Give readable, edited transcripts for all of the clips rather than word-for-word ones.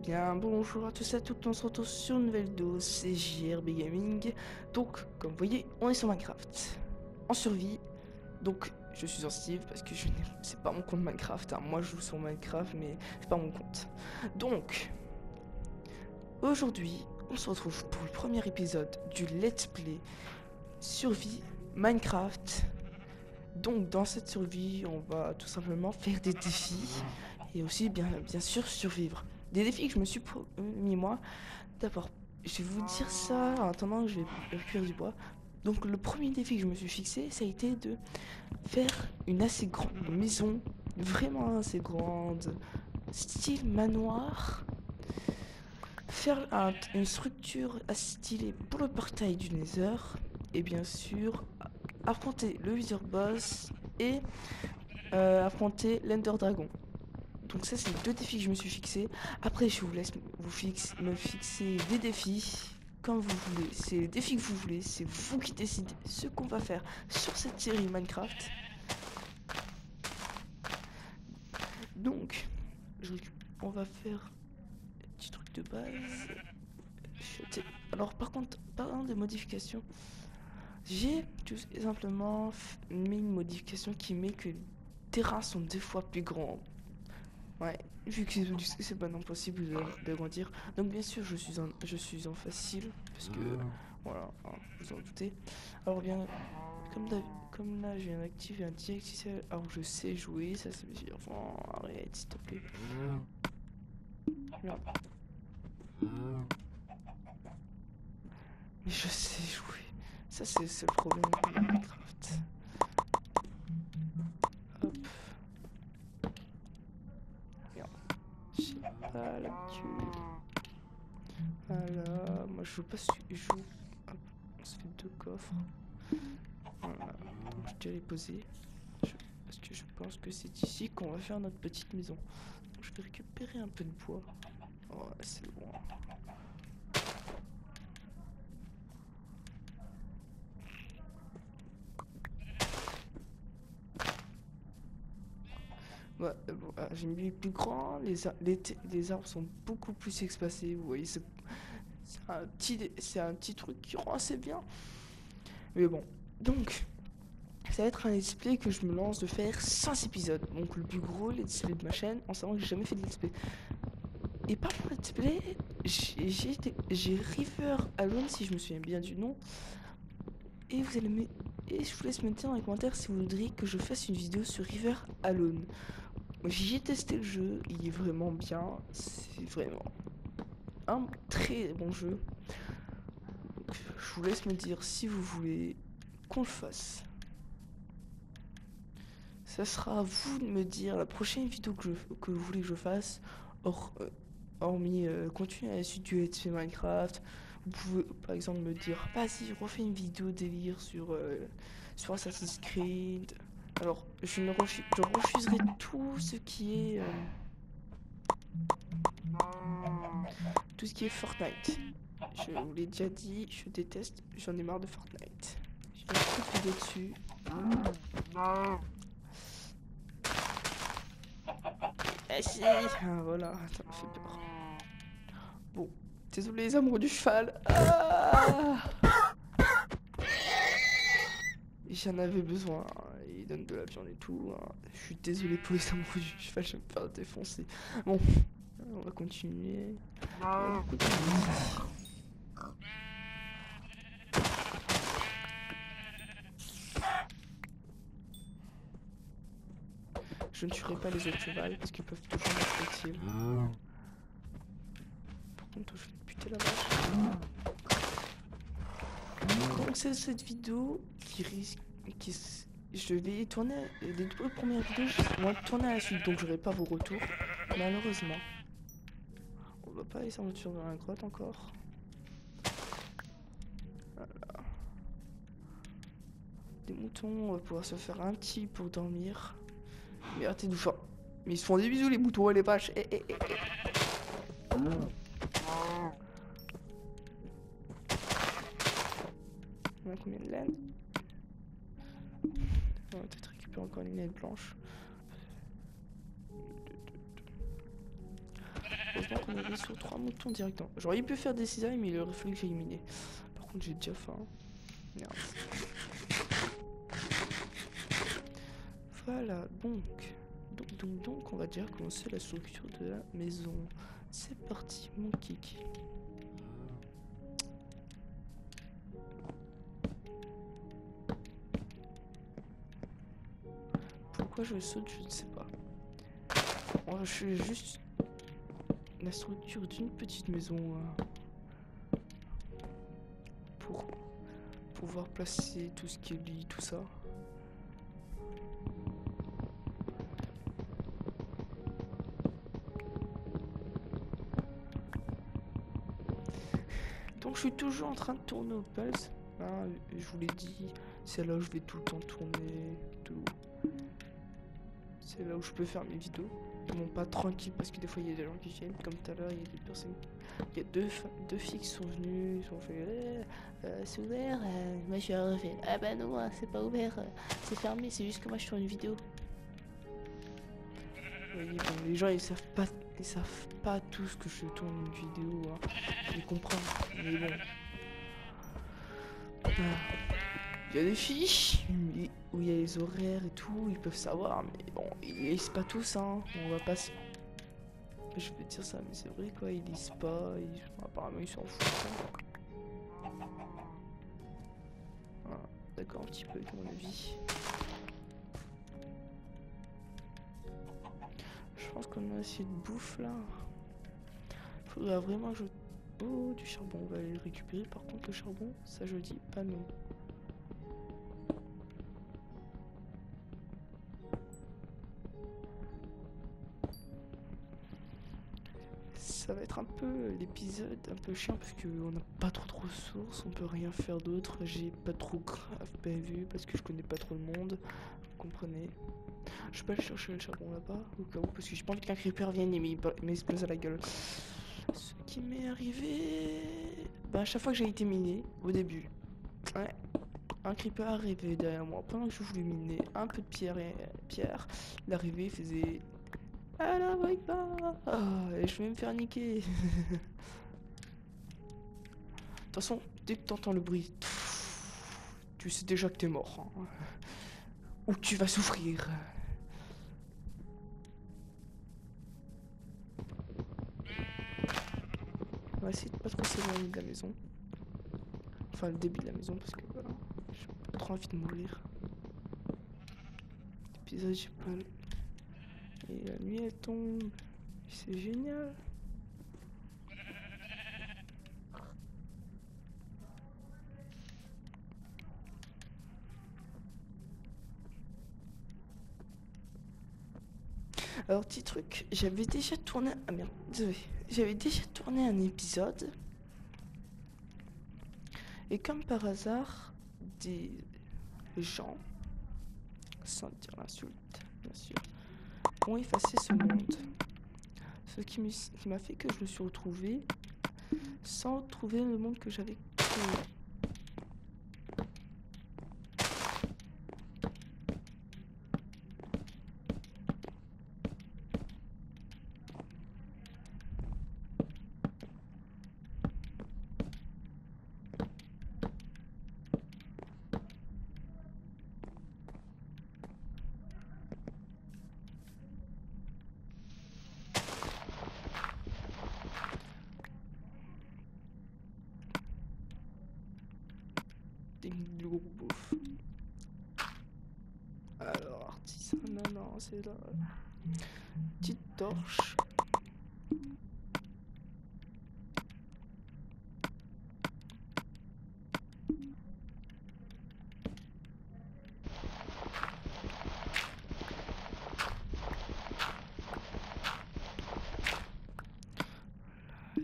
bien, bonjour à tous et à toutes, on se retrouve sur une nouvelle vidéo, c'est JRB Gaming. Donc, comme vous voyez, on est sur Minecraft, en survie. Donc, je suis en Steve parce que c'est pas mon compte Minecraft, hein. Moi je joue sur Minecraft, mais c'est pas mon compte. Donc, aujourd'hui, on se retrouve pour le premier épisode du Let's Play Survie Minecraft. Donc, dans cette survie, on va tout simplement faire des défis et aussi, bien sûr, survivre. Des défis que je me suis mis moi. D'abord, je vais vous dire ça en attendant que je vais cuire du bois. Donc le premier défi que je me suis fixé, ça a été de faire une assez grande maison, vraiment assez grande, style manoir. Faire une structure assez stylée pour le portail du Nether. Et bien sûr, affronter le Wither Boss et affronter l'Ender Dragon. Donc ça, c'est les deux défis que je me suis fixé. Après, je vous laisse me fixer des défis comme vous voulez. C'est les défis que vous voulez. C'est vous qui décidez ce qu'on va faire sur cette série Minecraft. Donc, on va faire un petit truc de base. Alors, par contre, parlant des modifications, j'ai tout simplement mis une modification qui met que les terrains sont 2 fois plus grands. Ouais, vu que c'est pas non possible d'agrandir. Donc bien sûr je suis en facile. Parce que voilà, hein, vous en doutez. Alors bien comme là je viens d'activer un direct. Alors je sais jouer, ça veut dire enfin, arrête s'il te plaît. Merde. Mais je sais jouer. Ça c'est le problème de Minecraft. Hop. Merde. J'ai pas l'habitude. Voilà, moi je joue pas hop, on se fait 2 coffres. Voilà, donc je vais les poser. Parce que je pense que c'est ici qu'on va faire notre petite maison. Donc je vais récupérer un peu de bois. Oh, c'est loin. Ouais, j'ai mis plus grand, les arbres sont beaucoup plus espacés, vous voyez, c'est un petit truc qui rend assez bien. Mais bon, donc, ça va être un let's play que je me lance de faire 5 épisodes. Donc le plus gros let's play de ma chaîne, en sachant que j'ai jamais fait de let's play. Et par le let's play, j'ai River Alone, si je me souviens bien du nom. Et je vous laisse me dire dans les commentaires si vous voudriez que je fasse une vidéo sur River Alone. J'ai testé le jeu, il est vraiment bien, c'est vraiment un très bon jeu. Donc, je vous laisse me dire si vous voulez qu'on le fasse. Ça sera à vous de me dire la prochaine vidéo que vous voulez que je fasse, hormis continuer à la suite du Let's Play Minecraft. Vous pouvez par exemple me dire, vas-y, refais une vidéo délire sur Assassin's Creed. Alors, je refuserai tout ce qui est Fortnite. Je vous l'ai déjà dit, je déteste, j'en ai marre de Fortnite. J'ai beaucoup de vidéos dessus. Ah si, voilà, ça me fait peur. Bon, désolé les amoureux du cheval. J'en avais besoin, hein. Il donne de la viande et tout, hein. Je suis désolé pour les amoureux du cheval, je vais me faire défoncer. Bon, on va continuer. Je ne tuerai pas les autres chevals parce qu'ils peuvent toujours m'être utiles. Par contre, je vais buter la vache. Donc c'est cette vidéo je vais tourner les 2 premières vidéos, je vais tourner à la suite, donc j'aurai pas vos retours, malheureusement. On va pas aller s'aventurer dans la grotte encore. Voilà. Des moutons, on va pouvoir se faire un petit pour dormir. Mais arrêtez de faire. Mais ils se font des bisous les moutons et les vaches. On a combien de laine? On va peut-être récupérer encore une laine blanche. crois qu'on avait sur 3 moutons directement. J'aurais pu faire des cisailles, mais il aurait fallu que j'aille miner. Par contre, j'ai déjà faim. Merde. Voilà, donc, on va déjà commencer la structure de la maison. C'est parti, mon kick. Pourquoi je saute, je ne sais pas. Bon, je fais juste la structure d'une petite maison pour pouvoir placer tout ce qui est lit, tout ça. Donc je suis toujours en train de tourner au pulse. Hein, je vous l'ai dit, c'est là où je vais tout le temps tourner. Tout. C'est là où je peux faire mes vidéos. Bon, pas tranquille parce que des fois il y a des gens qui viennent. Comme tout à l'heure, il y a des personnes. Il y a deux filles qui sont venues. Ils ont fait c'est ouvert. Moi je suis arrivé. Ah bah non, c'est pas ouvert. C'est fermé. C'est juste que moi je tourne une vidéo. Oui, bon, les gens ils savent pas tous que je tourne une vidéo. Hein. Je les comprends. Mais bon. Il y a des fiches où il y a les horaires et tout, ils peuvent savoir, mais bon, ils lisent pas tous, hein. On va pas se... Je vais dire ça, mais c'est vrai quoi, ils lisent pas, apparemment ils s'en foutent. Voilà. D'accord, un petit peu avec mon avis. Je pense qu'on a assez de bouffe là. Faudra vraiment que je... Oh, du charbon, on va aller le récupérer. Par contre, le charbon, ça je dis pas non. Ça va être un peu l'épisode un peu chiant parce qu'on n'a pas trop de ressources, on peut rien faire d'autre. J'ai pas trop grave prévu parce que je connais pas trop le monde, vous comprenez. Je peux aller chercher le charbon là-bas au cas où parce que j'ai pas envie qu'un creeper vienne et m'explose à la gueule. Ce qui m'est arrivé, bah à chaque fois que j'ai été miné au début, ouais, un creeper arrivait derrière moi pendant que je voulais miner un peu de pierre il arrivait, il faisait ah la pas. Oh, et je vais me faire niquer. De toute façon, dès que t'entends le bruit, tu sais déjà que t'es mort. Hein. Ou que tu vas souffrir. On va essayer de pas trop s'éloigner de la maison. Enfin, le début de la maison, parce que voilà, j'ai pas trop envie de mourir. L'épisode, j'ai pas... Et la nuit, elle tombe. C'est génial. Alors, petit truc, j'avais déjà tourné... Ah merde, désolé. J'avais déjà tourné un épisode. Et comme par hasard, des gens, sans dire l'insulte, bien sûr, ont effacé ce monde. Ce qui m'a fait que je me suis retrouvé sans trouver le monde que j'avais créé. Des gros bouffes. Alors, artisan, non, c'est là. Petite torche.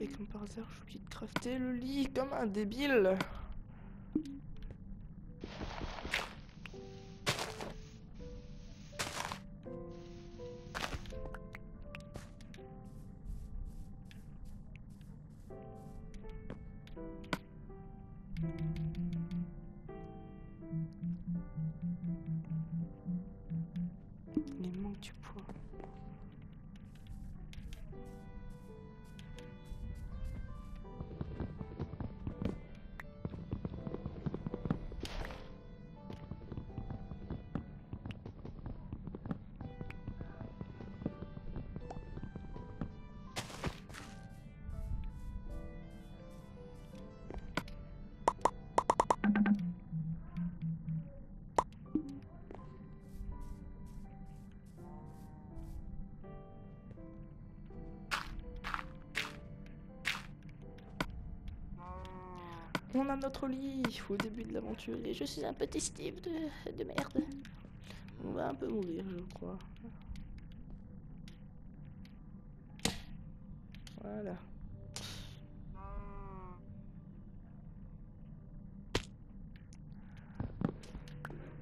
Et comme par hasard, j'ai oublié de crafter le lit comme un débile. Il manque du poids. On a notre lit au début de l'aventure et je suis un petit Steve de merde. On va un peu mourir, je crois. Voilà.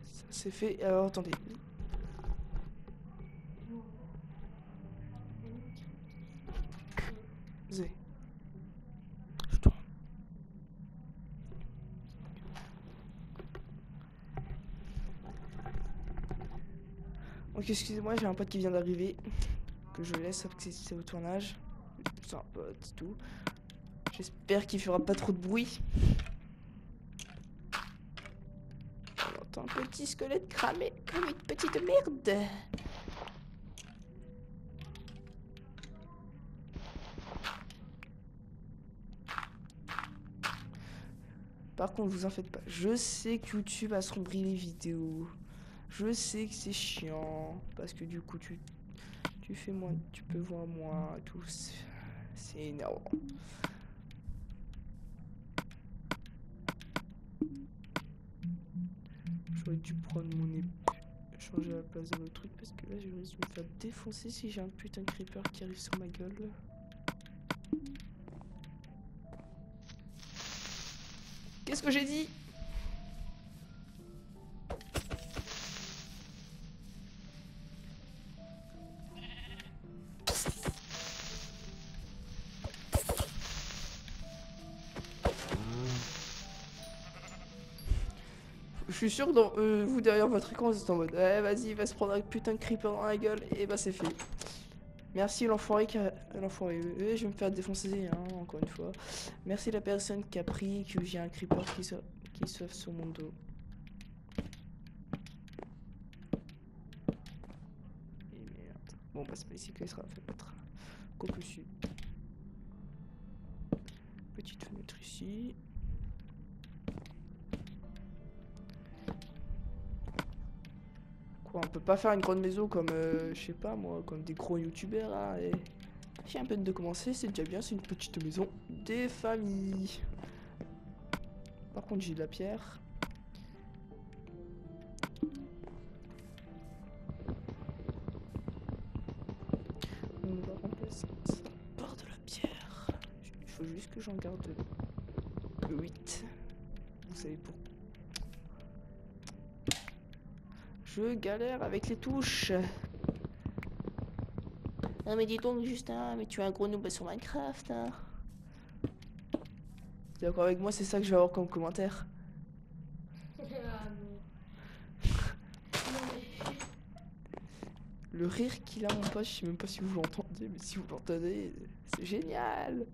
Ça c'est fait. Alors attendez. Zé. Je tourne. Donc excusez-moi, j'ai un pote qui vient d'arriver. Que je laisse accéder au tournage. C'est un pote, c'est tout. J'espère qu'il fera pas trop de bruit. On entend un petit squelette cramer comme une petite merde. Par contre, vous en faites pas. Je sais que YouTube assombrit les vidéos. Je sais que c'est chiant. Parce que du coup, tu fais moins. Tu peux voir moins. Tout. C'est énervant. J'aurais dû prendre mon épée. Changer la place dans le truc. Parce que là, je risque de me faire défoncer si j'ai un putain de creeper qui arrive sur ma gueule. Qu'est-ce que j'ai dit? Je suis sûr que vous derrière votre écran vous êtes en mode vas-y, va se prendre un putain de creeper dans la gueule et bah c'est fait. Merci l'enfoiré qui a... L'enfoiré, je vais me faire défoncer hein, encore une fois. Merci la personne qui a pris que j'ai un creeper qui sauve sur mon dos. Et merde. Bon bah c'est pas ici qu'il sera fait mettre. Quoique si. Petite fenêtre ici. Quoi, on peut pas faire une grande maison comme, je sais pas moi, comme des gros youtubeurs hein, et... J'ai un peu de commencer, c'est déjà bien, c'est une petite maison des familles. Par contre j'ai de la pierre. On va remplacer ça par de la pierre. Il faut juste que j'en garde 8. Vous savez pourquoi. Je galère avec les touches. Ah mais dis donc Justin, mais tu es un gros noob sur Minecraft hein. T'es d'accord avec moi, c'est ça que je vais avoir comme commentaire. Le rire qu'il a mon pote, je sais même pas si vous l'entendez, mais si vous l'entendez, c'est génial.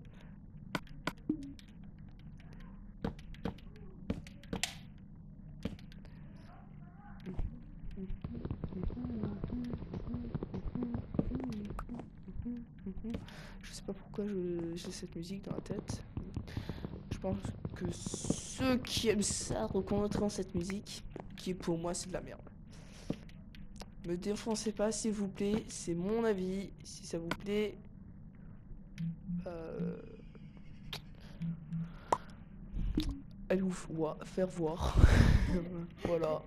Je sais pas pourquoi j'ai cette musique dans la tête. Je pense que ceux qui aiment ça reconnaîtront cette musique, qui pour moi c'est de la merde. Me défoncez pas s'il vous plaît, c'est mon avis. Si ça vous plaît, allez vous faire voir. Voilà.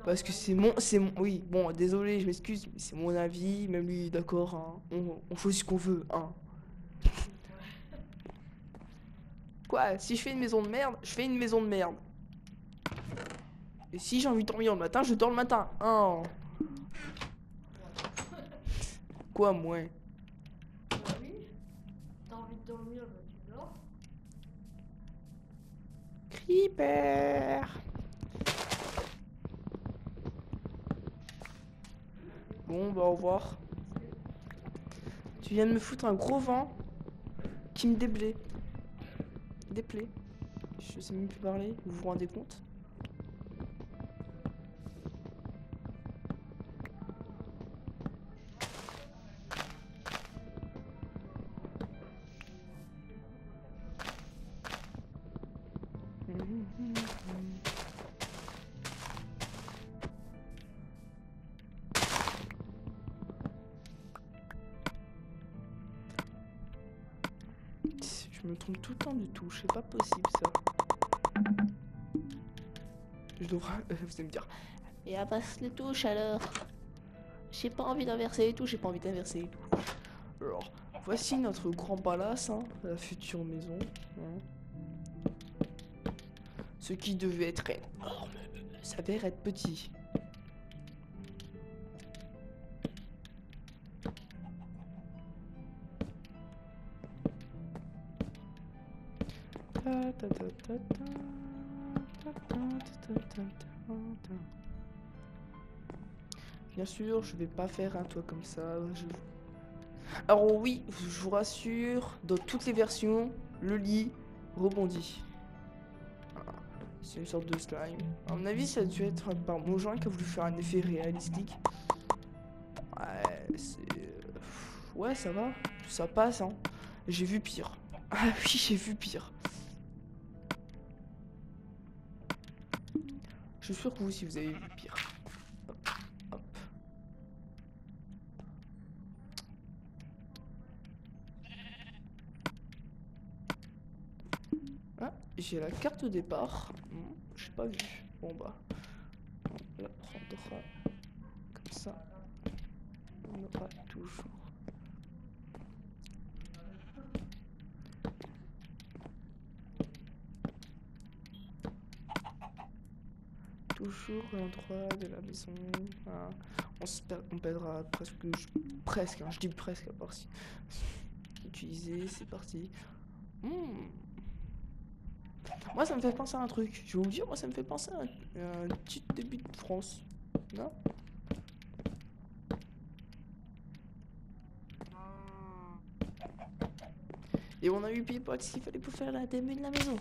Parce que oui, bon, désolé, je m'excuse, mais c'est mon avis, même lui, d'accord, hein. On fait ce qu'on veut, hein. Quoi, si je fais une maison de merde, je fais une maison de merde. Et si j'ai envie de dormir le matin, je dors le matin, hein. Quoi, moi? Bah oui, t'as envie de dormir, bah tu dors. Creeper. Bon, bah au revoir. Tu viens de me foutre un gros vent qui me déplaît. Déplaît. Je sais même plus parler, vous vous rendez compte? Je me trompe tout le temps de touche, c'est pas possible ça. Je devrais... vous allez me dire... Et inverse les touches alors. J'ai pas envie d'inverser les touches, j'ai pas envie d'inverser les touches. Alors, voici notre grand palace, hein, la future maison. Hein. Ce qui devait être énorme s'avère être petit. Bien sûr, je vais pas faire un toit comme ça. Alors oui, je vous rassure, dans toutes les versions, le lit rebondit. C'est une sorte de slime. À mon avis, ça a dû être par Mojang qui a voulu faire un effet réalistique. Ouais, ouais, ça va. Ça passe, hein. J'ai vu pire. Ah oui, j'ai vu pire. Je suis sûr que vous aussi, vous avez vu pire. Hop, hop. Ah, j'ai la carte de départ. J'ai pas vu. Bon bah, on la prendra comme ça. On aura toujours. Toujours l'endroit de la maison. Voilà. On perdra presque, hein, je dis presque à part si. Utiliser, c'est parti. Moi, ça me fait penser à un truc. Je vais vous dire, moi, ça me fait penser à un petit début de France. Non? Et on a eu Pipox qu'il fallait pour faire la démo de la maison.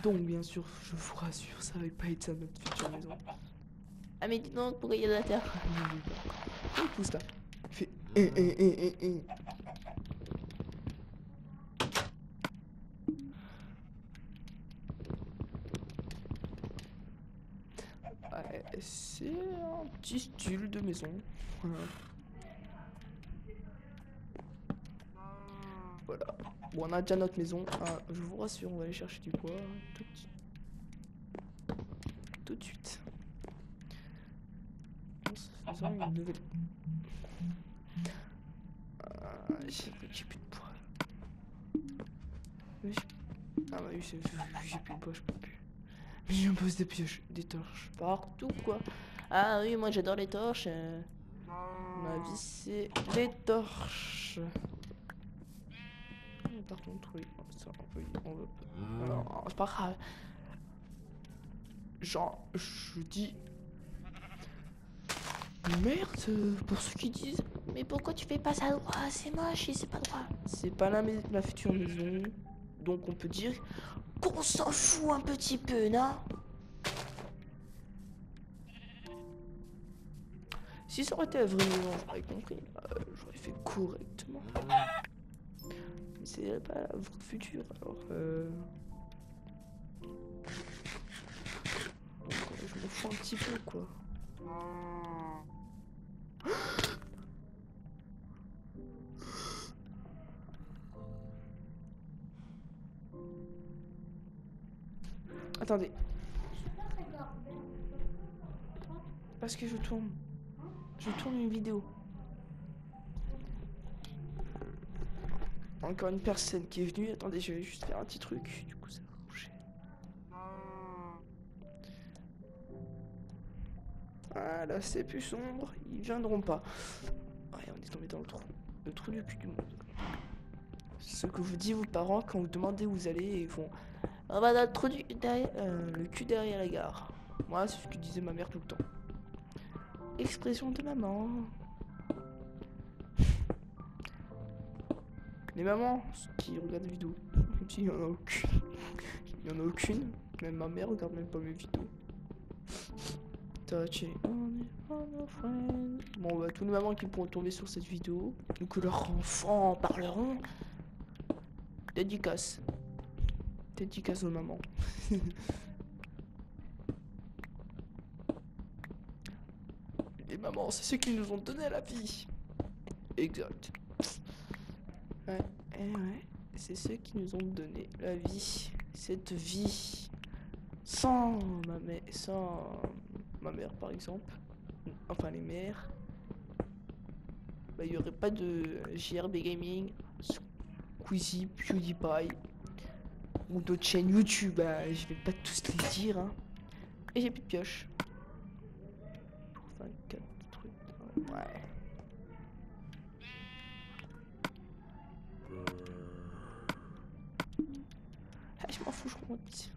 Donc, bien sûr, je vous rassure, ça va pas être ça notre future maison. Ah mais dis donc, pourquoi il y a de la terre? Il pousse là. Il fait Ouais, c'est un petit style de maison. Voilà. Bon, on a déjà notre maison. Ah, je vous rassure, on va aller chercher du bois tout de suite. En se faisant une nouvelle. J'ai plus de bois. Ah bah oui, j'ai plus de bois, je peux plus. Mais je me pose des pioches, des torches partout quoi. Ah oui, moi j'adore les torches. Ma vie c'est les torches. Par contre, oui, ça, on veut pas. Alors, c'est pas grave. Genre, je dis. Merde, pour ceux qui disent. Mais pourquoi tu fais pas ça droit? C'est moche et c'est pas droit. C'est pas la future maison. Donc on peut dire qu'on s'en fout un petit peu, non? Si ça aurait été la vraie maison, j'aurais compris. J'aurais fait correctement. Mais c'est pas la vraie future, alors donc, je m'en fous un petit peu, quoi. Attendez. Parce que je tourne. Je tourne une vidéo. Encore une personne qui est venue. Attendez, je vais juste faire un petit truc. Du coup, ça va bouger. Voilà, c'est plus sombre. Ils viendront pas. Ouais, on est tombé dans le trou. Le trou du cul du monde. Ce que vous dites vos parents quand vous demandez où vous allez et ils font. On va dans le trou derrière, Le cul derrière la gare. Moi, c'est ce que disait ma mère tout le temps. Expression de maman. Les mamans qui regardent les vidéos. Il y en a aucune. Il y en a aucune. Même ma mère regarde même pas mes vidéos. Bon, bah, tous les mamans qui pourront tomber sur cette vidéo ou que leurs enfants en parleront. Dédicace. Dédicace aux mamans. Les mamans, c'est ceux qui nous ont donné la vie. Exact. Ouais, ouais. C'est ceux qui nous ont donné la vie. Cette vie. sans ma mère par exemple, enfin les mères, bah, il y aurait pas de JRB Gaming, Squeezie, PewDiePie ou d'autres chaînes YouTube, bah, je vais pas tous les dire, hein. Et j'ai plus de pioche. Pour 24 trucs, ouais. Ah, je m'en fous, je remonte.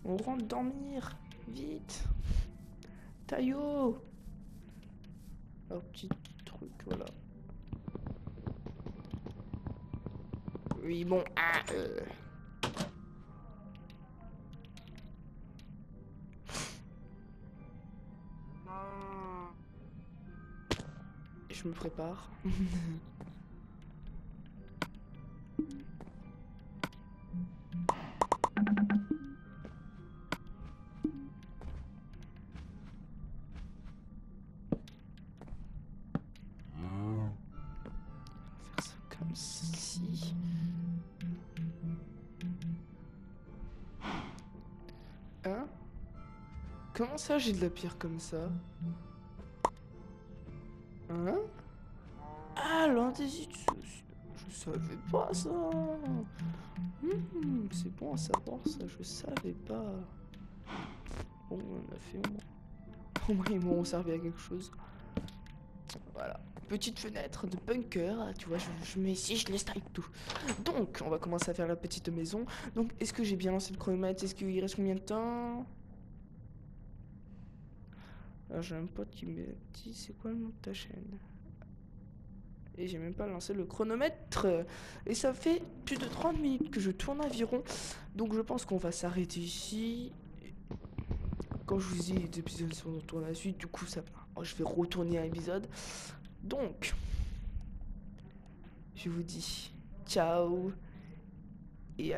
On rentre dormir, vite. Taillot. Alors petit truc, voilà. Oui, bon, je me prépare. Faire ça comme ceci. Hein? Comment ça j'ai de la pierre comme ça? Hein? Ah, l'andésite, je savais pas ça. C'est bon à savoir ça, je savais pas. Bon, on a fait au moins. Au moins ils m'ont servi à quelque chose. Voilà. Petite fenêtre de bunker, tu vois, je mets ici, je laisse strike tout. Donc, on va commencer à faire la petite maison. Donc, est-ce que j'ai bien lancé le chronomètre? Est-ce qu'il reste combien de temps? Alors, j'ai un pote qui me dit, c'est quoi le nom de ta chaîne? Et j'ai même pas lancé le chronomètre. Et ça fait plus de 30 minutes que je tourne environ. Donc, je pense qu'on va s'arrêter ici. Quand je vous dis les épisodes sont dans la suite, du coup, ça, je vais retourner à l'épisode. Donc, je vous dis ciao et à la